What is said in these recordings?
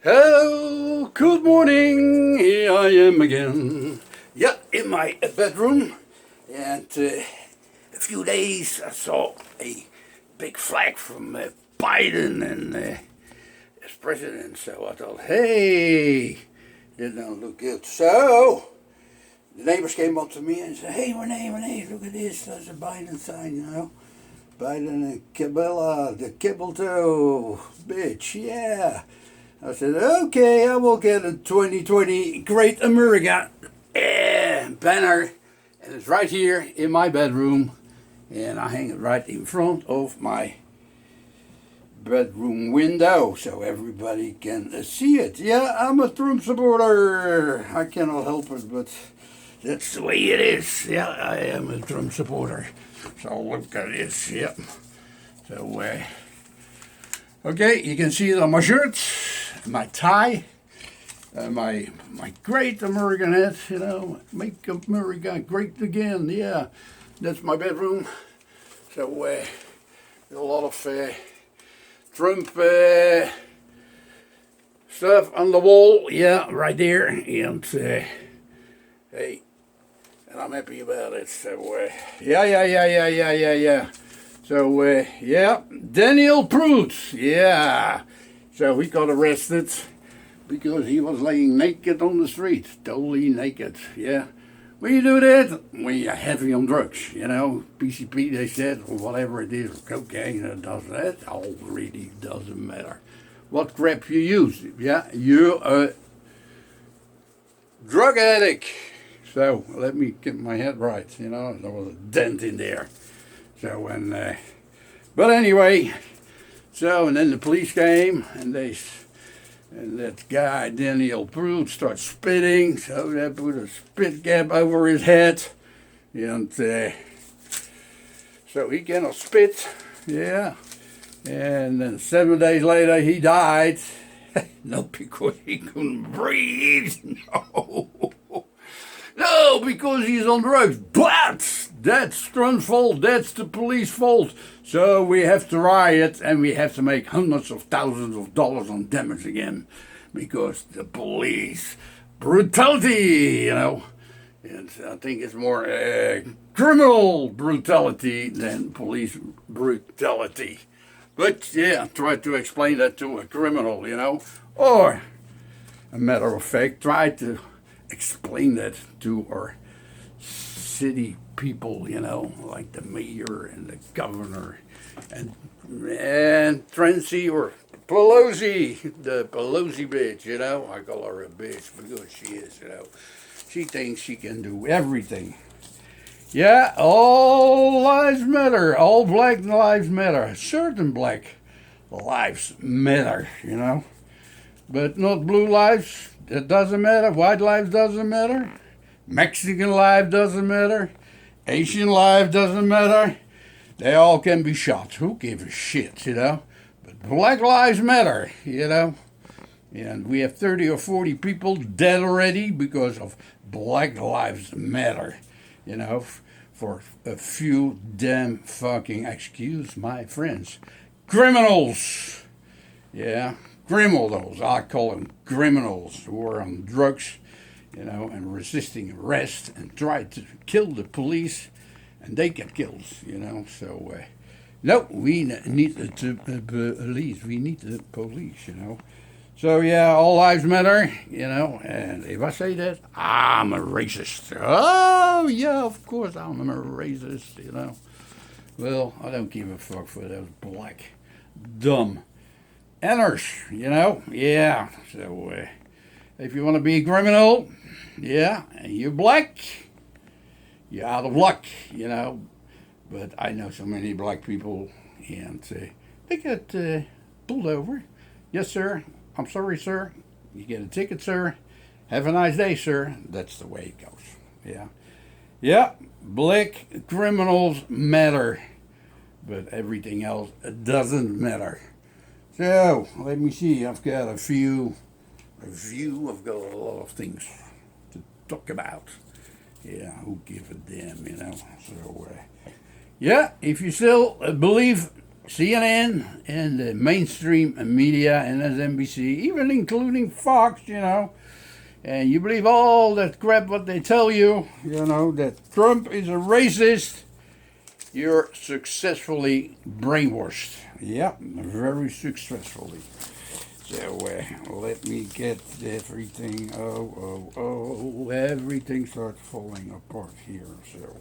Hello, good morning. Here I am again. Yeah, in my bedroom. And a few days I saw a big flag from Biden and as president. So I thought, hey, that don't look good. So the neighbors came up to me and said, hey, Renee, look at this. That's a Biden sign, you know. Biden and Cabela, the kibble toe, bitch, yeah. I said, okay, I will get a 2020 Great America banner. And it's right here in my bedroom. And I hang it right in front of my bedroom window so everybody can see it. Yeah, I'm a Trump supporter. I cannot help it, but that's the way it is. Yeah, I am a Trump supporter. So look at this, yep. So, okay, you can see it on my shirt, my tie, my great American hat, you know, make America great again, yeah. That's my bedroom. So, a lot of Trump stuff on the wall, yeah, right there. And, hey, and I'm happy about it. So, yeah. So, yeah, Daniel Prude, yeah. So he got arrested because he was laying naked on the street, totally naked, yeah. When you do that, when you're heavy on drugs, you know, PCP, they said, or whatever it is, or cocaine, it does that, all really doesn't matter. What crap you use, yeah, you're a drug addict. So let me get my head right, you know, there was a dent in there. So, but anyway, so, and then the police came, and that guy, Daniel Prude, started spitting, so they put a spit cap over his head, and so he cannot spit, yeah, and then 7 days later he died, not because he couldn't breathe, no, because he's on drugs, but that's Trump's fault, that's the police fault. So we have to riot and we have to make hundreds of thousands of dollars on damage again because the police brutality, you know. And I think it's more criminal brutality than police brutality. But yeah, try to explain that to a criminal, you know. Or, a matter of fact, try to explain that to our city people, you know, like the mayor and the governor and Trency or Pelosi, the Pelosi bitch, you know. I call her a bitch because she is, you know. She thinks she can do everything. Yeah, all lives matter. All black lives matter. Certain black lives matter, you know. But not blue lives. It doesn't matter. White lives doesn't matter. Mexican life doesn't matter. Asian life doesn't matter. They all can be shot. Who gives a shit, you know? But black lives matter, you know? And we have 30 or 40 people dead already because of Black Lives Matter, you know? For a few damn fucking, excuse my friends, criminals. Yeah, criminals. I call them criminals who are on drugs, you know, and resisting arrest and tried to kill the police, and they get killed, you know. So, no, we need the police. We need the police, you know. So, yeah, all lives matter, you know. And if I say that, I'm a racist. Oh, yeah, of course I'm a racist, you know. Well, I don't give a fuck for those black, dumb enters, you know. Yeah, so, if you want to be a criminal, yeah, and you're black, you're out of luck, you know. But I know so many black people, and they get pulled over. Yes, sir. I'm sorry, sir. You get a ticket, sir. Have a nice day, sir. That's the way it goes. Yeah. Yeah, black criminals matter, but everything else doesn't matter. So, let me see. I've got a lot of things to talk about. Yeah, who gives a damn, you know? So, yeah, if you still believe CNN and the mainstream media and MSNBC, even including Fox, and you believe all that crap what they tell you, that Trump is a racist, you're successful brainwashed. Yeah, very successfully. So let me get everything. Everything starts falling apart here. So,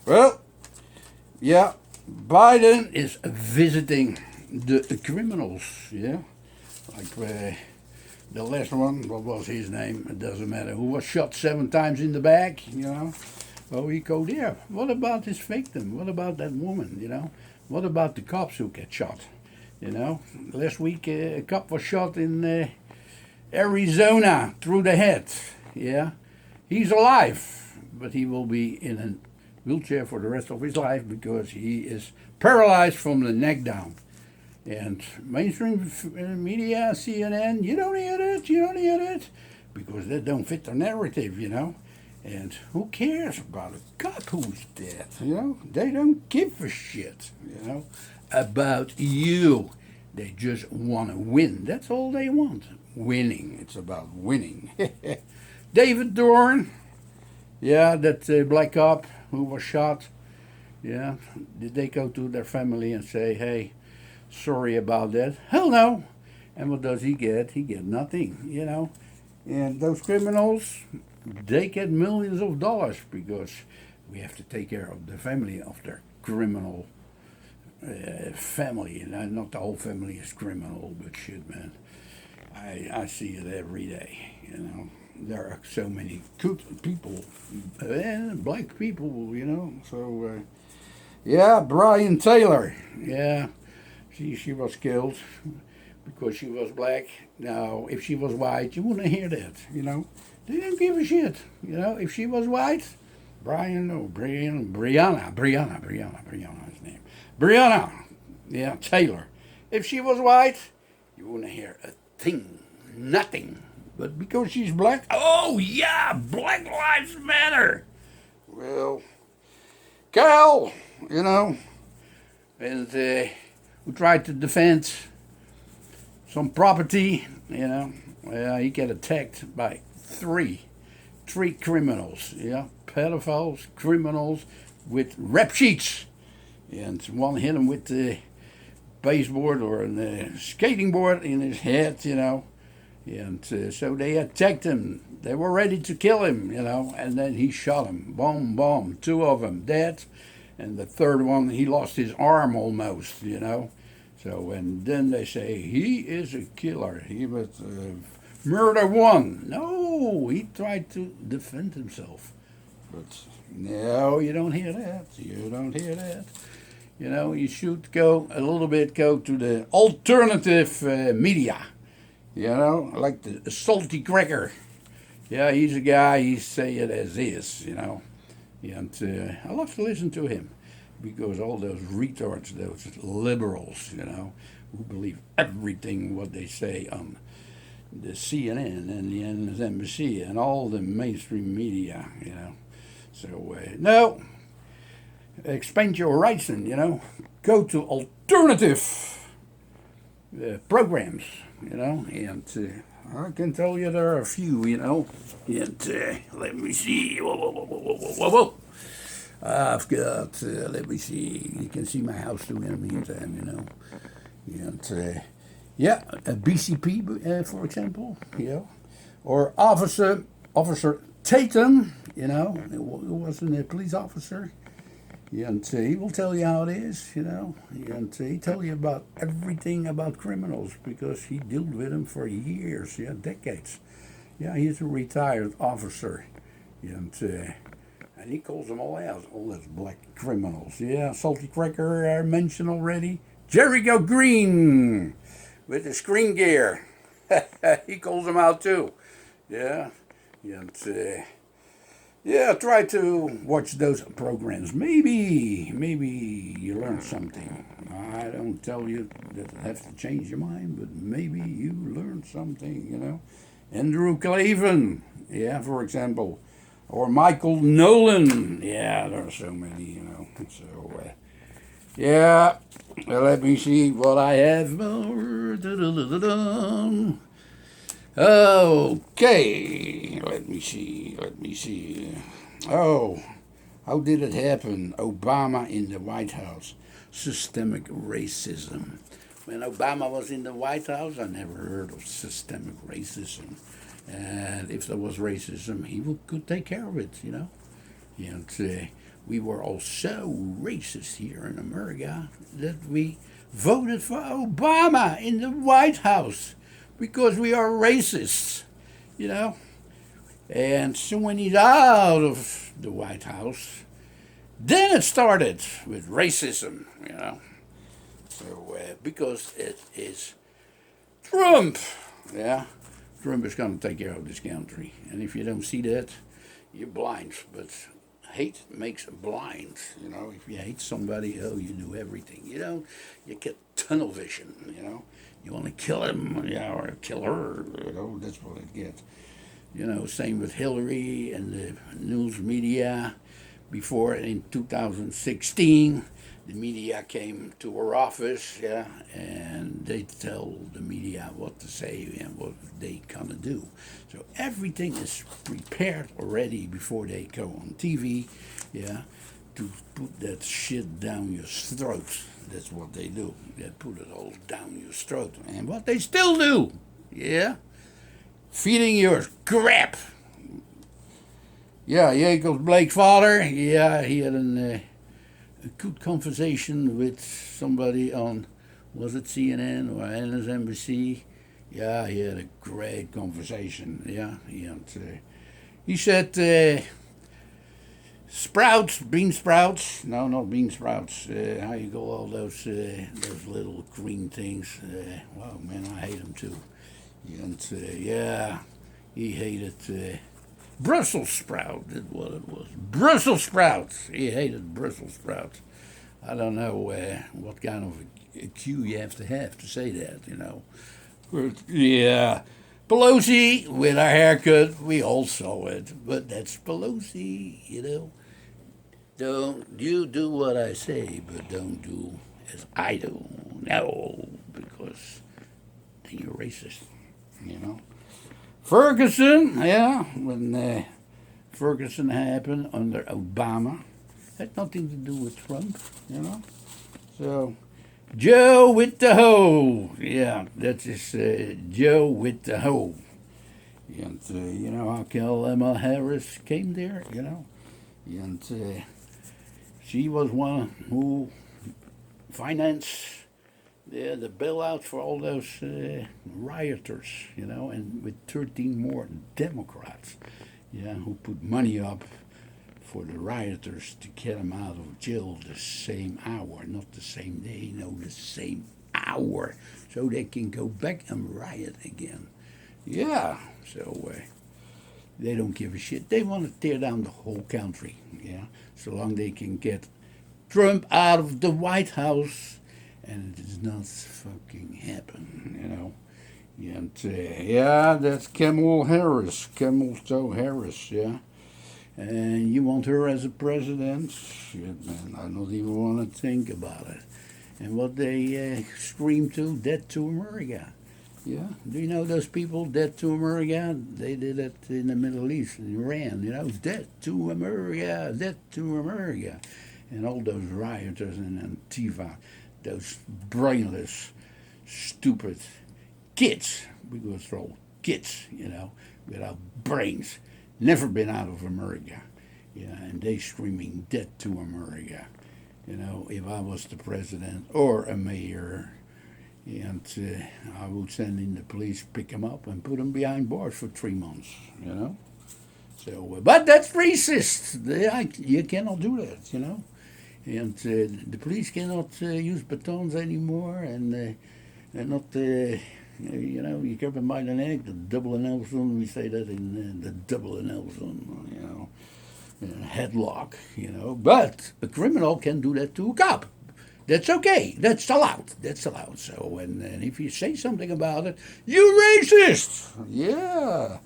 well, yeah, Biden is visiting the criminals. Yeah, like the last one. What was his name? It doesn't matter. Who was shot 7 times in the back? Oh, he go there. What about his victim? What about that woman? What about the cops who get shot? Last week a cop was shot in Arizona through the head. Yeah, he's alive, but he will be in a wheelchair for the rest of his life because he is paralyzed from the neck down. And mainstream media, CNN, you don't hear it, because that don't fit the narrative, And who cares about a cop who's dead? They don't give a shit, about you. They just want to win. That's all they want. Winning. It's about winning. David Dorn, that black cop who was shot. Yeah, did they go to their family and say, hey, sorry about that? Hell no. And what does he get? He get nothing, And those criminals, they get millions of dollars because we have to take care of the family of their criminal family. And not the whole family is criminal, but shit, man. I see it every day, There are so many good people, and black people, So, Brian Taylor, she was killed because she was black. Now, if she was white, you wouldn't hear that, They didn't give a shit, If she was white, Brianna, his name. Brianna, Taylor. If she was white, you wouldn't hear a thing, nothing. But because she's black, oh yeah, Black Lives Matter. Well, Cal, and who tried to defend some property, he got attacked by three criminals, pedophiles, criminals with rap sheets, and one hit him with the baseboard or a skating board in his head, and so they attacked him. They were ready to kill him, and then he shot him. Boom, boom. 2 of them dead, and the third one, he lost his arm almost, So, and then they say, he is a killer. He was murder one. No, he tried to defend himself. But no, you don't hear that. You don't hear that. You should go to the alternative media. Like the salty cracker. Yeah, he's a guy, he say it as is, And I love to listen to him because all those retards, those liberals, who believe everything what they say on the CNN and the MSNBC and all the mainstream media, So, no, expand your horizon, go to alternative programs, and I can tell you there are a few, and let me see, whoa. I've got, let me see, you can see my house too in the meantime, and a BCP, for example, or Officer Tatum, who was a police officer. And he will tell you how it is, and he tell you about everything about criminals because he dealt with them for years, decades. He's a retired officer, and he calls them all out, all those black criminals. Salty Cracker I mentioned already. Jericho Green with the screen gear, he calls them out too. And try to watch those programs. Maybe you learn something. I don't tell you that it has to change your mind, but maybe you learn something, Andrew Clavin, for example, or Michael Nolan. There are so many, So, Yeah, let me see what I have. Okay, let me see. Oh, how did it happen? Obama in the White House. Systemic racism. When Obama was in the White House, I never heard of systemic racism. And if there was racism, could take care of it, you know. And we were all so racist here in America that we voted for Obama in the White House because we are racists, you know. And so when he's out of the White House, then it started with racism, you know. So because it is Trump, yeah, Trump is going to take care of this country. And if you don't see that, you're blind. But hate makes blind. You know, if you hate somebody, oh, you do everything. You know, you get tunnel vision. You know, you want to kill him, yeah, or kill her. You know, that's what it gets. You know, same with Hillary and the news media. Before in 2016, the media came to her office, yeah, and they tell the media what to say and what they gonna do. So everything is prepared already before they go on TV, yeah, to put that shit down your throat. That's what they do. They put it all down your throat. And what they still do, yeah, feeding your crap. Yeah, Jacob Blake's father, yeah, he had a good conversation with somebody on, was it CNN or MSNBC? Yeah, he had a great conversation, yeah. He said, sprouts, bean sprouts, no, not bean sprouts, how you call all those little green things, wow, man, I hate them too. And, yeah, he hated... Brussels sprout is what it was. Brussels sprouts. He hated Brussels sprouts. I don't know what kind of a cue you have to say that, you know. But, yeah. Pelosi, with our haircut, we all saw it. But that's Pelosi, you know. Don't you do what I say, but don't do as I do. No, because then you're racist, you know. Ferguson, yeah, when Ferguson happened under Obama, had nothing to do with Trump, you know. So, Joe with the hoe, yeah, that's his Joe with the hoe. And you know how Kamala Harris came there, you know, and she was one who financed the bailout for all those rioters, you know, and with 13 more Democrats, yeah, who put money up for the rioters to get them out of jail the same hour, not the same day, no, the same hour, so they can go back and riot again. Yeah, so they don't give a shit. They want to tear down the whole country, yeah, so long they can get Trump out of the White House. And it does not fucking happen, you know. And yeah, that's Kamala Harris, Kamala Joe Harris, yeah. And you want her as a president? Shit, man, I don't even want to think about it. And what they scream to, dead to America. Yeah, do you know those people, dead to America? They did it in the Middle East, in Iran, you know, dead to America, dead to America. And all those rioters and Antifa, those brainless, stupid kids, because they're all kids, you know, without brains, never been out of America, yeah, and they screaming dead to America, you know. If I was the president or a mayor, and I would send in the police, pick them up, and put them behind bars for 3 months, you know. So, but that's racist. You cannot do that, you know. And the police cannot use batons anymore, and not, you know, you grab them by the neck, the double Nelson, we say that in the double Nelson, you know, headlock, you know. But a criminal can do that to a cop. That's okay. That's allowed. That's allowed. So, and if you say something about it, you're racist. Yeah.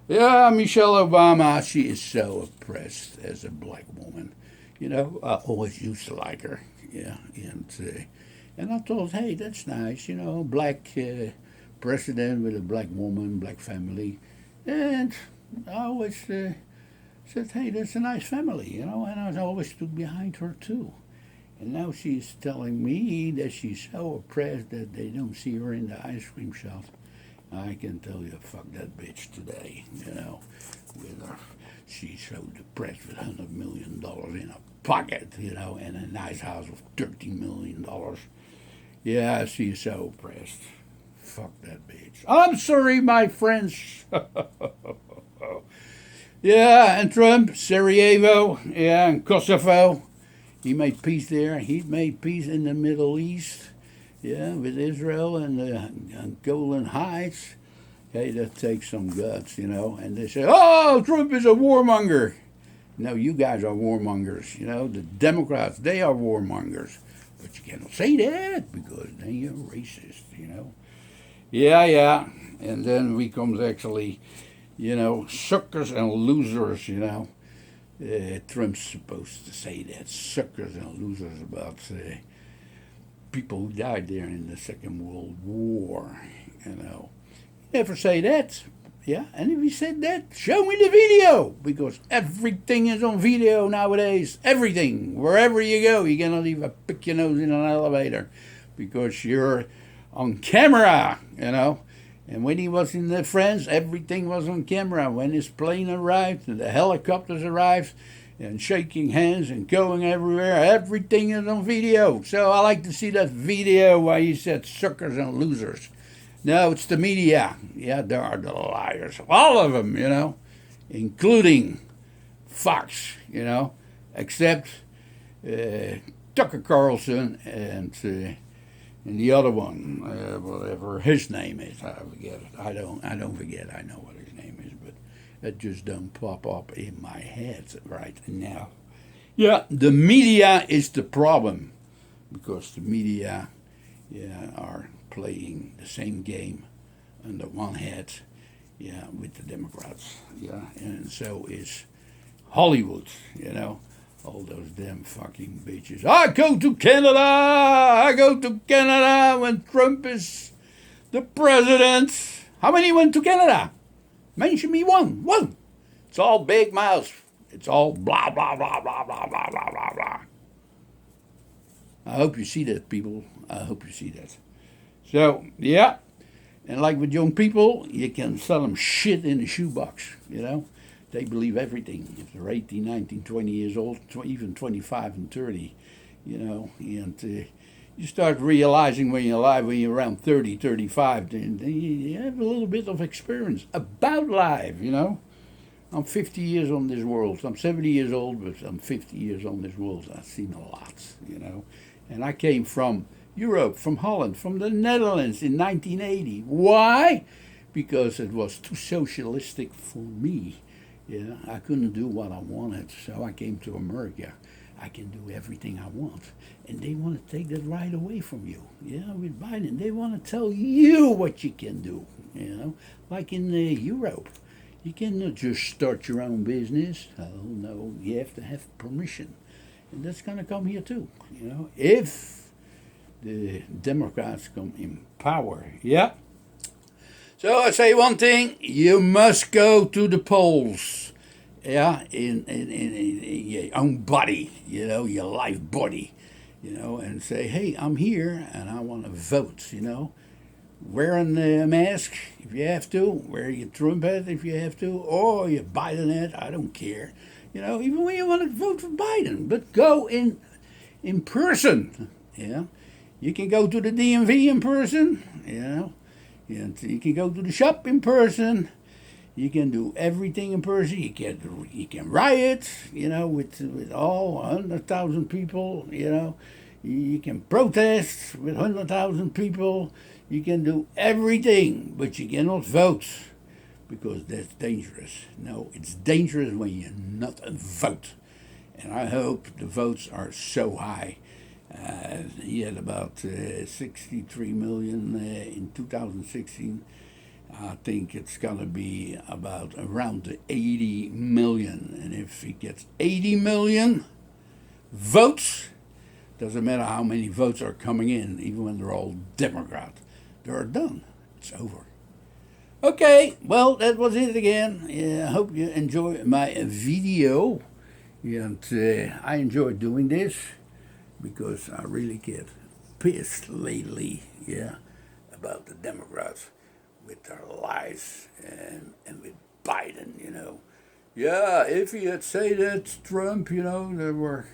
Yeah, Michelle Obama, she is so oppressed as a black woman. You know, I always used to like her. Yeah, and I thought, hey, that's nice, black president with a black woman, black family, and I always said, hey, that's a nice family, and I always stood behind her too. And now she's telling me that she's so oppressed that they don't see her in the ice cream shop. I can tell you, fuck that bitch today, with her. She's so depressed with $100 million in her pocket, and a nice house of $13 million. Yeah, she's so oppressed. Fuck that bitch. I'm sorry, my friends. Yeah, and Trump, Sarajevo, yeah, and Kosovo. He made peace there. He made peace in the Middle East, yeah, with Israel and the Golan Heights. Hey, that takes some guts, And they say, oh, Trump is a warmonger. No, you guys are warmongers, The Democrats, they are warmongers. But you cannot say that because then you're racist, Yeah. And then we comes actually, suckers and losers, Trump's supposed to say that, suckers and losers, about people who died there in the Second World War, Never say that. Yeah, and if he said that, show me the video, because everything is on video nowadays. Everything, wherever you go, you cannot even pick your nose in an elevator, because you're on camera, And when he was in France, everything was on camera. When his plane arrived and the helicopters arrived, and shaking hands and going everywhere, everything is on video. So I like to see that video where he said suckers and losers. No, it's the media. Yeah, they are the liars. All of them, including Fox, except Tucker Carlson and the other one, whatever his name is. I forget it. I don't forget. I know what his name is, but it just don't pop up in my head right now. Yeah, the media is the problem, because the media, are playing the same game under one hat, with the Democrats, and so is Hollywood, all those damn fucking bitches. I go to Canada when Trump is the president. How many went to Canada? Mention me one. It's all big mouth. It's all blah, blah, blah, blah, blah, blah, blah, blah, blah. I hope you see that, people. I hope you see that. So, yeah. And like with young people, you can sell them shit in a shoebox, They believe everything. If they're 18, 19, 20 years old, even 25 and 30, and you start realizing when you're alive, when you're around 30, 35, then you have a little bit of experience about life, I'm 50 years on this world. I'm 70 years old, but I'm 50 years on this world. I've seen a lot, And I came from Europe, from Holland, from the Netherlands in 1980. Why? Because it was too socialistic for me. I couldn't do what I wanted, so I came to America. I can do everything I want. And they want to take that right away from you. With Biden, they want to tell you what you can do, like in Europe. You cannot just start your own business. Oh, no, you have to have permission. And that's going to come here too, if the Democrats come in power. Yeah. So I say one thing, you must go to the polls. Yeah, in your own body, your life body, and say, hey, I'm here and I want to vote, Wearing a mask if you have to, wear your Trump hat if you have to, or your Biden hat, I don't care. Even when you want to vote for Biden, but go in person, You can go to the DMV in person, You can go to the shop in person. You can do everything in person. You can riot, with all 100,000 people, You can protest with 100,000 people. You can do everything, but you cannot vote, because that's dangerous. No, it's dangerous when you not vote. And I hope the votes are so high. He had about 63 million in 2016. I think it's going to be about around the 80 million. And if he gets 80 million votes, Doesn't matter how many votes are coming in, even when they're all Democrat. They're done. It's over. Okay, well, that was it again. I hope you enjoy my video. And I enjoy doing this because I really get pissed lately, about the Democrats with their lies and with Biden. Yeah, if he had said that Trump, they were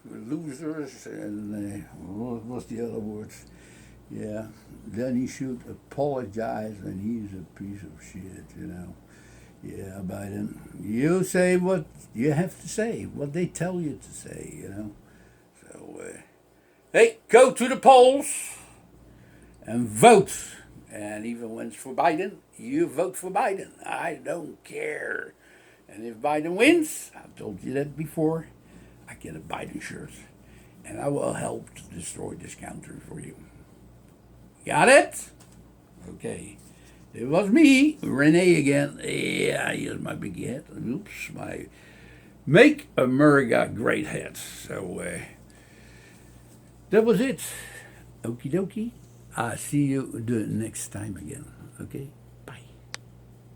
losers and what was the other words? Yeah, then he should apologize and he's a piece of shit. Yeah, Biden, you say what you have to say, what they tell you to say, So, hey, go to the polls and vote. And even when it's for Biden, you vote for Biden. I don't care. And if Biden wins, I've told you that before, I get a Biden shirt. And I will help to destroy this country for you. Got it? Okay. It was me, Rene again. Yeah, here's my big hat. Oops, my Make America Great hat. So, that was it. Okie dokie. I'll see you the next time again. Okay?